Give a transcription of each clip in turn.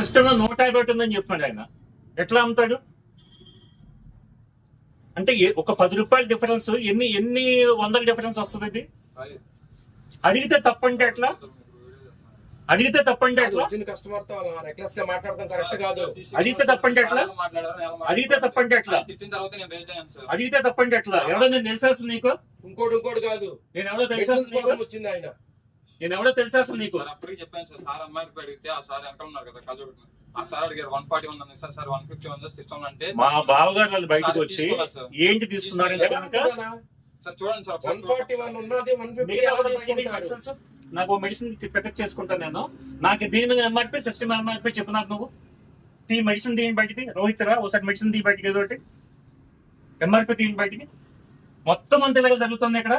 System లో 150 ఉందని చెప్తున్నాడు ఆయన. ఎట్లా అమ్ముతాడు అంటే? ఒక 10 రూపాయల డిఫరెన్స్ ఎన్ని వందల డిఫరెన్స్ వస్తుంది? అడిగితే తప్పంటే ఎట్లా? అడిగితే తప్పంటే ఎట్లా? కస్టమర్ తో రెక్లెస్ గా మాట్లాడడం కరెక్ట్ కాదు. అడిగితే తప్పంటే ఎట్లా? అడిగితే తప్పంటే ఎట్లా? అడిగితే తప్పంటే ఎట్లా? ఎవడో నేను తెలిసేస్తా నీకు? ఇంకోటి కాదు, నేను ఎవడో తెలిసేస్తా నీకు? వచ్చింది ఆయన, నేను ఎవడో తెలిసేస్తా నీకు? అప్పటికి చెప్పాను సార్. సార్ అమ్మాయికి అడిగితే ఆ సార్ వెనకాల ఉన్నారు కదా కళ్ళు, ఆ సార్ అడిగారు 140 ఉంది సార్, సార్ 150 ఉంది సిస్టమ్ అంటే. మా బావగారు వాళ్ళు బయటకు వచ్చి ఏంటి తీసుకున్నారంటే కనుక సార్ చూడండి సార్ 141 ఉన్నది 150 నాకు మెడిసిన్ పికప్ చేసుకుంటాను నేను. నాకు దీని ఎంఆర్పీ సిస్టమ్ ఎంఆర్పీ చెప్పినారు నువ్వు. తీ మెడిసిన్ తీయండి బయటికి. రోహిత్ రా ఒకసారి మెడిసిన్ తీ బయటికి, ఏదో ఒకటి ఎంఆర్పీ తీయండి బయటికి. మొత్తం అంత ఇలాగ జరుగుతుంది ఇక్కడ.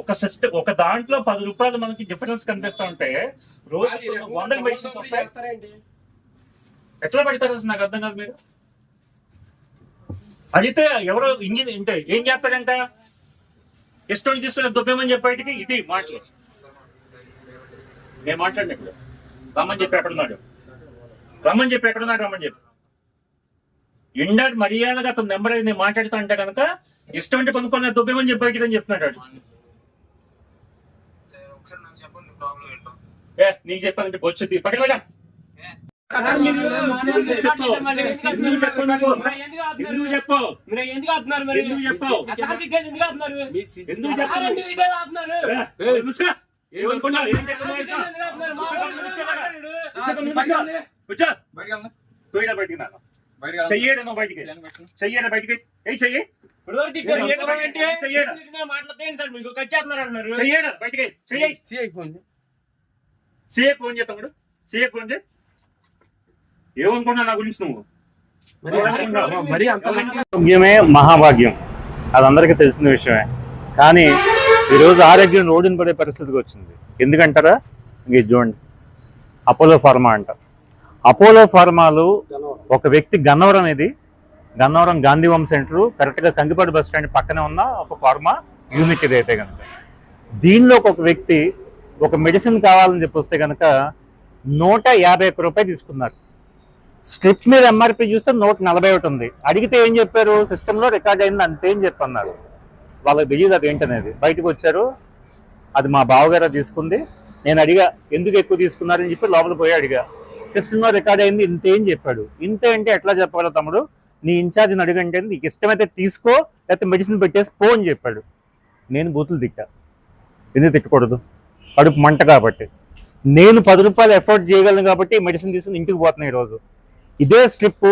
ఒక సిస్టమ్, ఒక దాంట్లో 10 రూపాయలు మనకి డిఫరెన్స్ కనిపిస్తా ఉంటే రోజు 100 మెడిసిన్స్ వస్తాయి. ఎట్లా పెడతారు అసలు నాకు అర్థం కాదు. మీరు అడిగితే ఎవరో ఇంజిన్ అంటే ఏం చేస్తారంట? ఇష్టం తీసుకుని దుబ్బేమని చెప్పేటికి ఇది మాటలు. నేను మాట్లాడిన ఇప్పుడు రమ్మని చెప్పి ఎక్కడున్నాడు, రమ్మని చెప్పి ఎక్కడున్నాడు, రమ్మని చెప్పి ఎండా మర్యాదగా అతను నెంబర్ నేను మాట్లాడుతా అంటే కనుక ఇష్టం అంటే కొనుక్కొని దుబ్బేమని చెప్పేటికి అని చెప్తున్నాడు. నీకు చెప్పాలంటే వచ్చింది పక్కన చెయ్యడా నువ్వు బయటికి, చెయ్యడా బయటికి, ఏ చెయ్యి చెయ్యడా బయటికి, చెయ్యి. సిఏ ఫోన్ చేస్తాడు, సిఏ ఫోన్ చేయి. ఏమనుకున్నా నా గురించి నువ్వు? ఆరోగ్యమే మహాభాగ్యం, అది అందరికీ తెలిసిన విషయమే. కానీ ఈరోజు ఆరోగ్యం రోడ్డున పడే పరిస్థితికి వచ్చింది. ఎందుకంటారా? ఇంక చూడండి, అపోలో ఫార్మా అంట. అపోలో ఫార్మాలు ఒక వ్యక్తి గన్నవరం, ఇది గన్నవరం గాంధీ హోమ్ సెంటర్ కరెక్ట్గా కంకిపాడు బస్ స్టాండ్ పక్కనే ఉన్న ఒక ఫార్మా యూనిట్ ఇది. అయితే కనుక దీనిలో ఒక వ్యక్తి ఒక మెడిసిన్ కావాలని చెప్పి వస్తే కనుక 151 రూపాయలు తీసుకున్నారు. స్ట్రిప్స్ మీద ఎంఆర్పీ చూస్తే 141 ఉంది. అడిగితే ఏం చెప్పారు? సిస్టంలో రికార్డ్ అయింది అంతేం చెప్పన్నారు. వాళ్ళకి తెలియదు అది ఏంటనేది. బయటకు వచ్చారు, అది మా బావగారు తీసుకుంది. నేను అడిగా ఎందుకు ఎక్కువ తీసుకున్నారని చెప్పి లోపల పోయి అడిగా. సిస్టంలో రికార్డ్ అయింది ఇంతేం చెప్పాడు. ఇంతే అంటే ఎట్లా చెప్పగల తమ్ముడు? నీ ఇన్ఛార్జ్ని అడిగంటే నీకు ఇష్టమైతే తీసుకో, లేకపోతే మెడిసిన్ పెట్టేసి పో అని చెప్పాడు. నేను బూతులు తిట్టా. ఎందుకు తిట్టకూడదు? కడుపు మంట కాబట్టి. నేను 10 రూపాయలు ఎఫోర్డ్ చేయగలను కాబట్టి మెడిసిన్ తీసుకుని ఇంటికి పోతున్నాను ఈరోజు. ఇదే స్ట్రిప్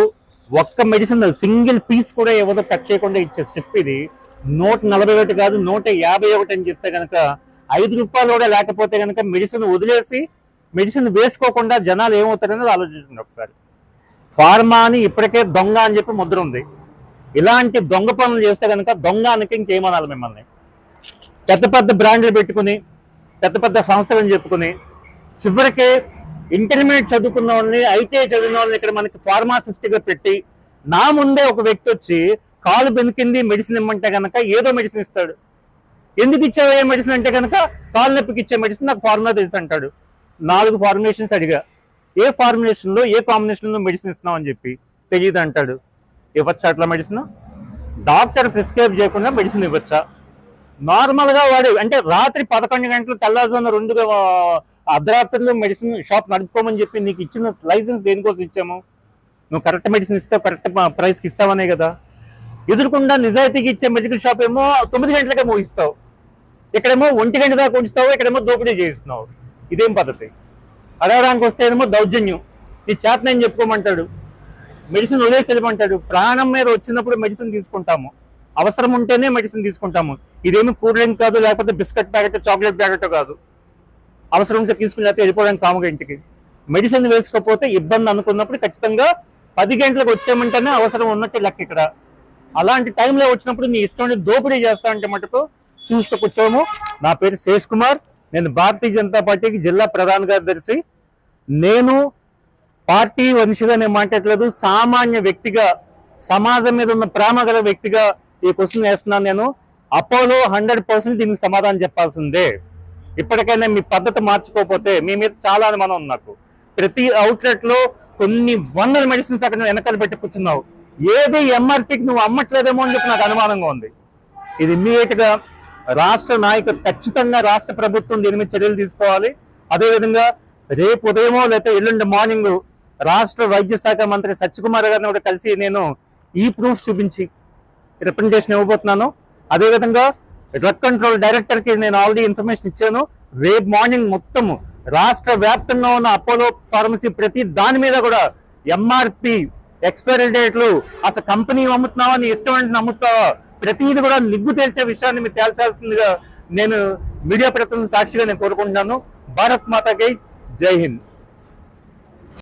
ఒక్క మెడిసిన్ సింగిల్ పీస్ కూడా ఏదో కట్ చేయకుండా ఇచ్చే స్ట్రిప్ ఇది 141 కాదు 151 అని చెప్తే కనుక 5 రూపాయలు కూడా లేకపోతే కనుక మెడిసిన్ వదిలేసి మెడిసిన్ వేసుకోకుండా జనాలు ఏమవుతారనేది ఆలోచించండి ఒకసారి. ఫార్మా అని ఇప్పటికే దొంగ అని చెప్పి ముద్ర ఉంది. ఇలాంటి దొంగ పనులు చేస్తే కనుక దొంగ అనకి ఇంకేమనాలి మిమ్మల్ని? పెద్ద పెద్ద బ్రాండ్లు పెట్టుకుని పెద్ద పెద్ద సంస్థలని చెప్పుకుని చివరికి ఇంటర్మీడియట్ చదువుకున్న వాళ్ళని, ఐటీఐ చదివిన వాళ్ళని ఇక్కడ మనకి ఫార్మాసిస్ట్గా పెట్టి నా ముందే ఒక వ్యక్తి వచ్చి కాలు బెనికింది మెడిసిన్ ఇమ్మంటే కనుక ఏదో మెడిసిన్ ఇస్తాడు. ఎందుకు ఇచ్చావు ఏ మెడిసిన్ అంటే కనుక కాలు నొప్పికి ఇచ్చే మెడిసిన్ నాకు ఫార్ములా తెలుసు అంటాడు. 4 ఫార్ములేషన్స్ అడిగా, ఏ ఫార్ములేషన్లో ఏ కాంబినేషన్లో మెడిసిన్ ఇస్తున్నావు అని చెప్పి తెలియదు అంటాడు. ఇవ్వచ్చా అట్లా మెడిసిన్? డాక్టర్ ప్రిస్క్రైబ్ చేయకుండా మెడిసిన్ ఇవ్వచ్చా? నార్మల్గా వాడు అంటే రాత్రి 11 గంటలు తెల్లారుజామున 2 అర్ధరాత్రులు మెడిసిన్ షాప్ నడుపుకోమని చెప్పి నీకు ఇచ్చిన లైసెన్స్ దేనికోసం ఇచ్చాము? నువ్వు కరెక్ట్ మెడిసిన్ ఇస్తావు, కరెక్ట్ ప్రైస్కి ఇస్తావనే కదా. ఎదురుకుండా నిజాయితీకి ఇచ్చే మెడికల్ షాప్ ఏమో 9 గంటలకే ముగిస్తావు, ఇక్కడేమో 1 గంట దాకా ఉంచుతావు, ఇక్కడేమో దోపిడీ చేయిస్తున్నావు. ఇదేం పద్ధతి? అడగడానికి వస్తే ఏమో దౌర్జన్యం. నీ చేతనని చెప్పుకోమంటాడు, మెడిసిన్ వదిలేసి వెళ్ళమంటాడు. ప్రాణం మీద వచ్చినప్పుడు మెడిసిన్ తీసుకుంటాము, అవసరం ఉంటేనే మెడిసిన్ తీసుకుంటాము. ఇదేమి కూల్ డ్రింక్ కాదు, లేకపోతే బిస్కెట్ ప్యాకెట్ చాక్లెట్ ప్యాకెట్ కాదు. అవసరం ఉంటే తీసుకుని లేకపోతే వెళ్ళిపోవడానికి కాముగా ఇంటికి. మెడిసిన్ వేసుకోకపోతే ఇబ్బంది అనుకున్నప్పుడు ఖచ్చితంగా 10 గంటలకు వచ్చేయమంటేనే అవసరం ఉన్నట్టు లెక్క ఇక్కడ. అలాంటి టైంలో వచ్చినప్పుడు నీ ఇష్టం దోపిడీ చేస్తా అంటే మటుకు చూస్తూ కూర్చోము. నా పేరు శేష్ కుమార్, నేను భారతీయ జనతా పార్టీకి జిల్లా ప్రధాన కార్యదర్శి. నేను పార్టీ మనిషిగా నేను మాట్లాడలేదు, సామాన్య వ్యక్తిగా సమాజం మీద ఉన్న ప్రేమ గల వ్యక్తిగా ఈ క్వశ్చన్ వేస్తున్నాను. నేను అపోలో 100% దీనికి సమాధానం చెప్పాల్సిందే. ఇప్పటికైనా మీ పద్ధతి మార్చుకోకపోతే మీ మీద చాలా అనుమానం ఉంది నాకు. ప్రతి అవుట్లెట్ లో కొన్ని వందల మెడిసిన్స్ అక్కడ నువ్వు వెనకాల పెట్టి కూర్చున్నావు. ఏది ఎంఆర్పికి నువ్వు అమ్మట్లేదేమో అని చెప్పి నాకు అనుమానంగా ఉంది. ఇది ఇమ్మీడియట్ గా రాష్ట్ర నాయకులు, ఖచ్చితంగా రాష్ట్ర ప్రభుత్వం దీని మీద చర్యలు తీసుకోవాలి. అదేవిధంగా రేపు ఉదయమో లేకపోతే ఎల్లుండి మార్నింగ్ రాష్ట్ర వైద్య శాఖ మంత్రి సత్యకుమార్ గారిని కూడా కలిసి నేను ఈ ప్రూఫ్ చూపించి రిప్రజెంటేషన్ ఇవ్వబోతున్నాను. అదేవిధంగా డ్రగ్ కంట్రోల్ డైరెక్టర్ కి నేను ఆల్రెడీ ఇన్ఫర్మేషన్ ఇచ్చాను. రేపు మార్నింగ్ మొత్తం రాష్ట్ర వ్యాప్తంగా ఉన్న అపోలో ఫార్మసీ ప్రతి దాని మీద కూడా ఎంఆర్పి, ఎక్స్పైరీ డేట్లు, అసలు కంపెనీ అమ్ముతున్నావా, నీ ఇష్టం అంటే అమ్ముతావా, ప్రతిదీ కూడా నిగ్గు తేల్చే విషయాన్ని మీరు తేల్చాల్సిందిగా నేను మీడియా ప్రతినిధి సాక్షిగా నేను కోరుకుంటున్నాను. భారత్ మాతాకి జై హింద్.